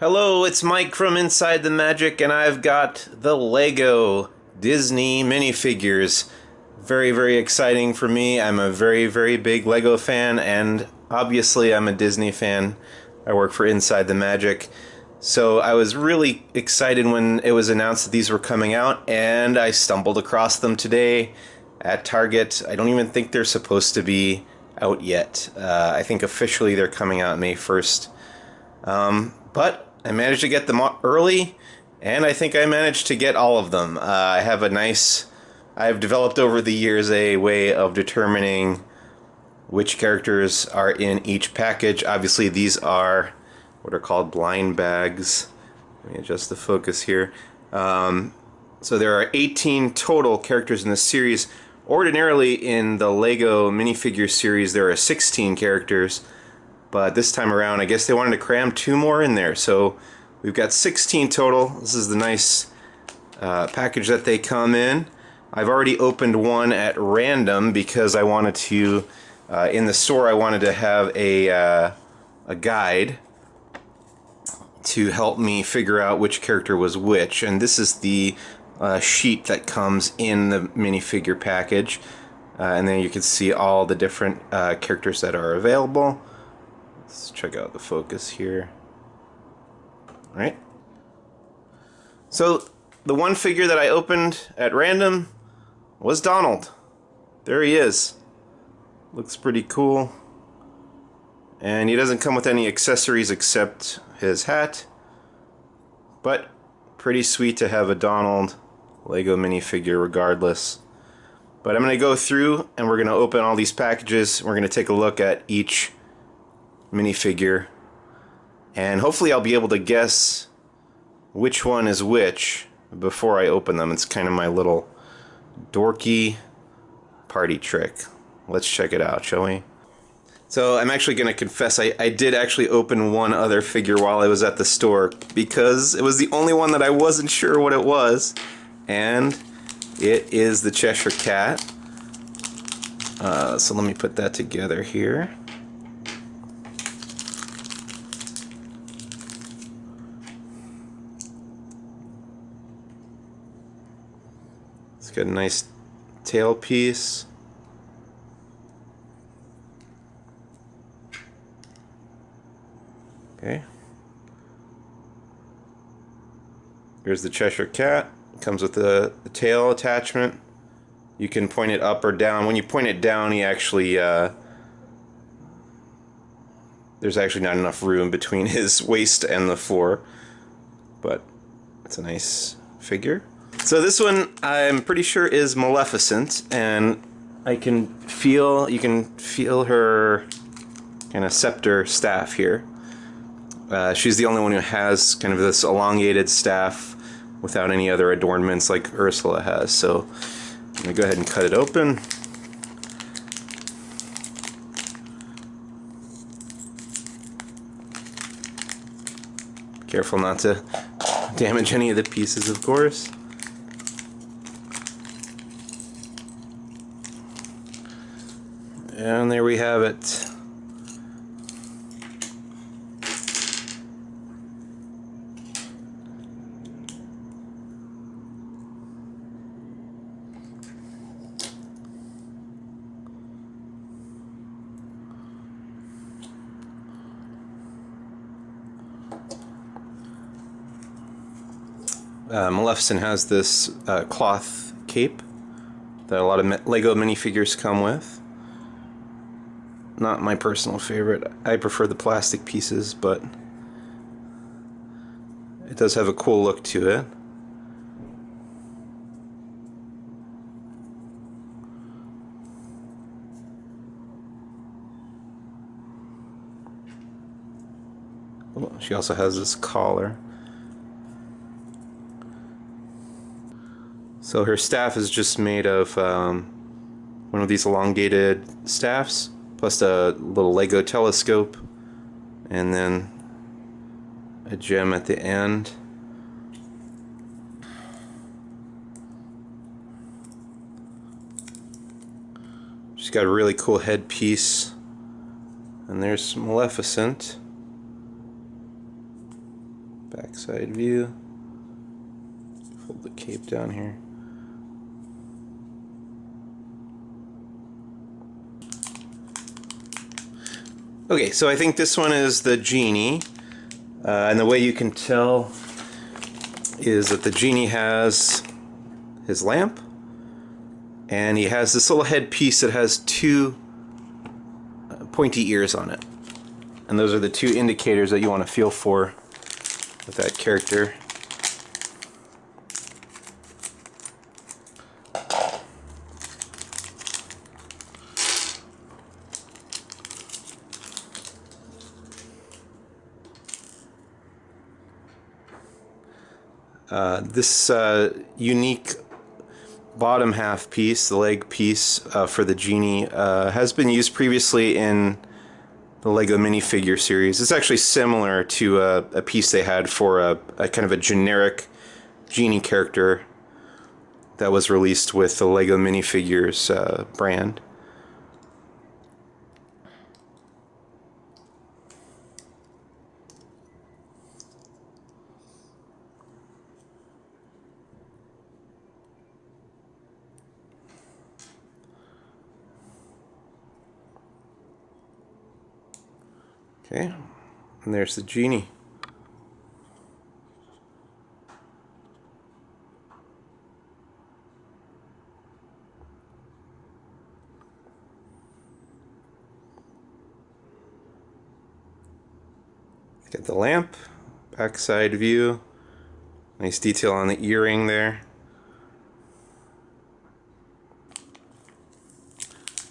Hello, it's Mike from Inside the Magic, and I've got the Lego Disney minifigures. Very, very exciting for me. I'm a very, very big Lego fan, and obviously I'm a Disney fan. I work for Inside the Magic. So I was really excited when it was announced that these were coming out, and I stumbled across them today at Target. I don't even think they're supposed to be out yet. I think officially they're coming out May 1st. But I managed to get them early, and I think I managed to get all of them. I've developed over the years a way of determining which characters are in each package. Obviously, these are what are called blind bags. Let me adjust the focus here. So there are 18 total characters in this series. Ordinarily, in the Lego minifigure series, there are 16 characters. But this time around, I guess they wanted to cram 2 more in there. So we've got 16 total. This is the nice package that they come in. I've already opened one at random because I wanted to, in the store, I wanted to have a guide to help me figure out which character was which. And this is the sheet that comes in the minifigure package. And then you can see all the different characters that are available. Let's check out the focus here. All right. So the one figure that I opened at random was Donald. There he is. Looks pretty cool. And he doesn't come with any accessories except his hat. But pretty sweet to have a Donald Lego minifigure regardless. But I'm going to go through and we're going to open all these packages. We're going to take a look at each minifigure, and hopefully I'll be able to guess which one is which before I open them. It's kind of my little dorky party trick. Let's check it out, shall we? So I'm actually going to confess I did actually open one other figure while I was at the store because it was the only one that I wasn't sure what it was, and it is the Cheshire Cat. So let me put that together here. It's got a nice tail piece. Okay. Here's the Cheshire Cat. It comes with the tail attachment. You can point it up or down. When you point it down, he actually there's actually not enough room between his waist and the floor, but it's a nice figure. So this one I'm pretty sure is Maleficent, and you can feel her kind of scepter staff here. She's the only one who has kind of this elongated staff without any other adornments like Ursula has. So I'm going to go ahead and cut it open. Careful not to damage any of the pieces, of course. And there we have it. Maleficent has this cloth cape that a lot of Lego minifigures come with. Not my personal favorite. I prefer the plastic pieces, but it does have a cool look to it. Oh, she also has this collar. So her staff is just made of one of these elongated staffs, plus a little Lego telescope, and then a gem at the end. She's got a really cool headpiece, and there's Maleficent. Backside view. Fold the cape down here. Okay, so I think this one is the Genie, and the way you can tell is that the Genie has his lamp, and he has this little headpiece that has two pointy ears on it. And those are the two indicators that you want to feel for with that character. This unique bottom half piece, the leg piece for the Genie, has been used previously in the Lego Minifigure series. It's actually similar to a piece they had for a kind of a generic Genie character that was released with the Lego Minifigures brand. Okay, and there's the Genie. Get the lamp, backside view, nice detail on the earring there.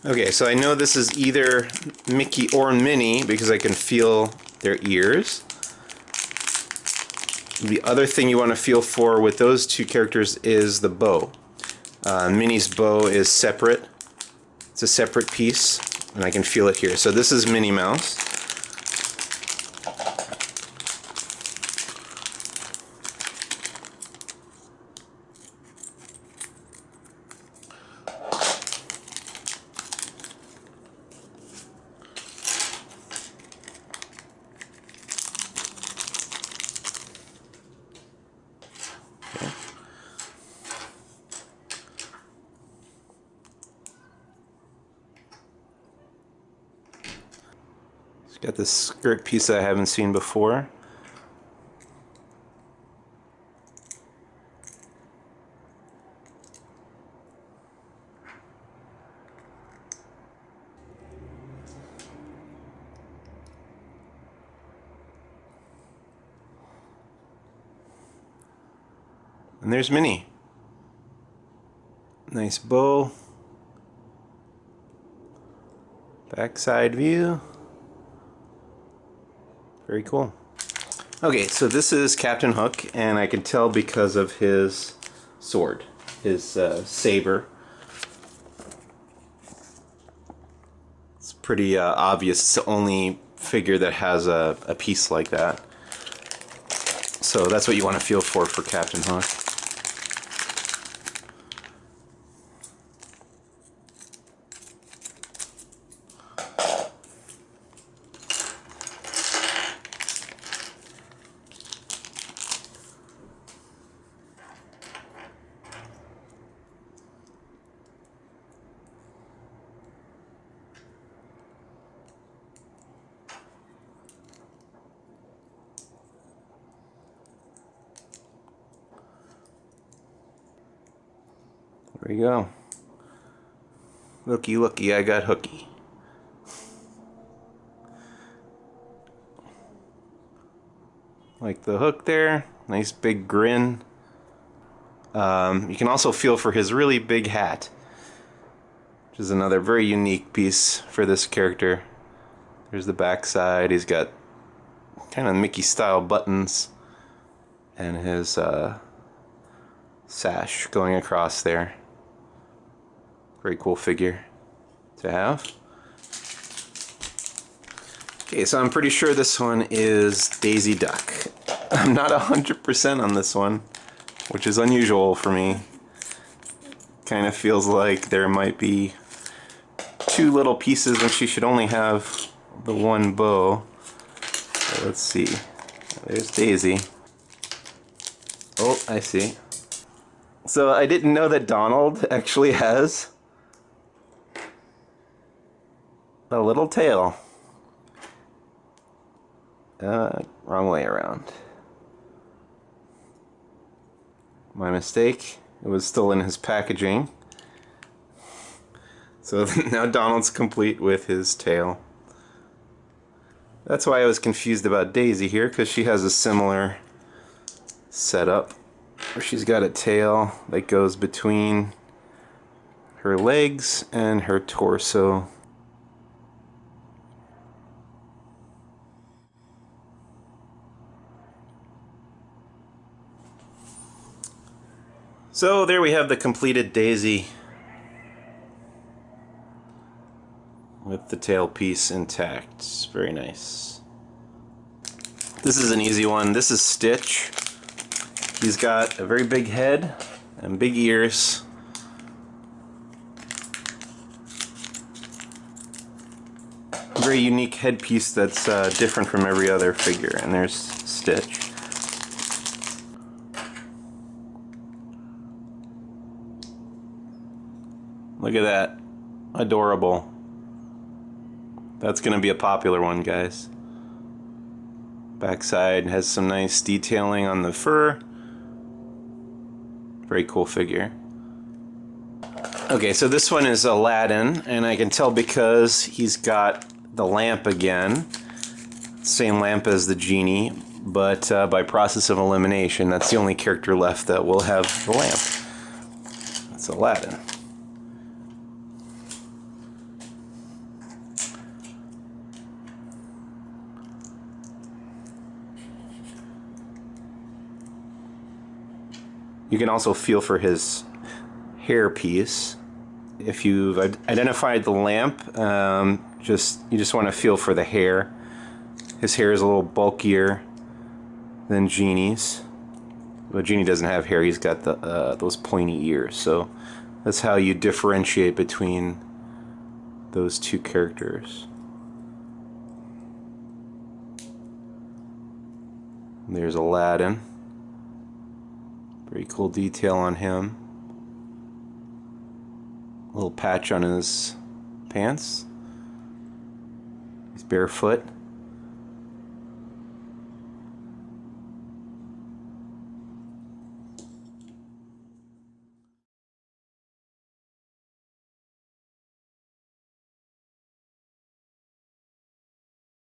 Okay, so I know this is either Mickey or Minnie because I can feel their ears. The other thing you want to feel for with those two characters is the bow. Minnie's bow is separate. It's a separate piece, and I can feel it here. So this is Minnie Mouse. Got this skirt piece that I haven't seen before. And there's Minnie. Nice bow. Backside view. Very cool. Okay, so this is Captain Hook, and I can tell because of his sword, his saber. It's pretty obvious. It's the only figure that has a piece like that. So that's what you want to feel for Captain Hook. There you go. Looky, looky, I got hooky. Like the hook there, nice big grin. You can also feel for his really big hat, which is another very unique piece for this character. There's the backside. He's got kind of Mickey style buttons and his sash going across there. Very cool figure to have. Okay, so I'm pretty sure this one is Daisy Duck. I'm not 100% on this one, which is unusual for me. Kind of feels like there might be two little pieces when she should only have the one bow. So let's see. There's Daisy. Oh, I see. So I didn't know that Donald actually has a little tail. Wrong way around. My mistake. It was still in his packaging. So now Donald's complete with his tail. That's why I was confused about Daisy here, because she has a similar setup where she's got a tail that goes between her legs and her torso. So there we have the completed Daisy with the tail piece intact. It's very nice. This is an easy one. This is Stitch. He's got a very big head and big ears. A very unique headpiece that's different from every other figure. And there's Stitch. Look at that. Adorable. That's going to be a popular one, guys. Backside has some nice detailing on the fur. Very cool figure. Okay, so this one is Aladdin, and I can tell because he's got the lamp again. Same lamp as the Genie, but by process of elimination, that's the only character left that will have the lamp. That's Aladdin. You can also feel for his hair piece. If you've identified the lamp, you just want to feel for the hair. His hair is a little bulkier than Genie's. But Genie doesn't have hair, he's got those pointy ears. So that's how you differentiate between those two characters. There's Aladdin. Very cool detail on him. A little patch on his pants. He's barefoot.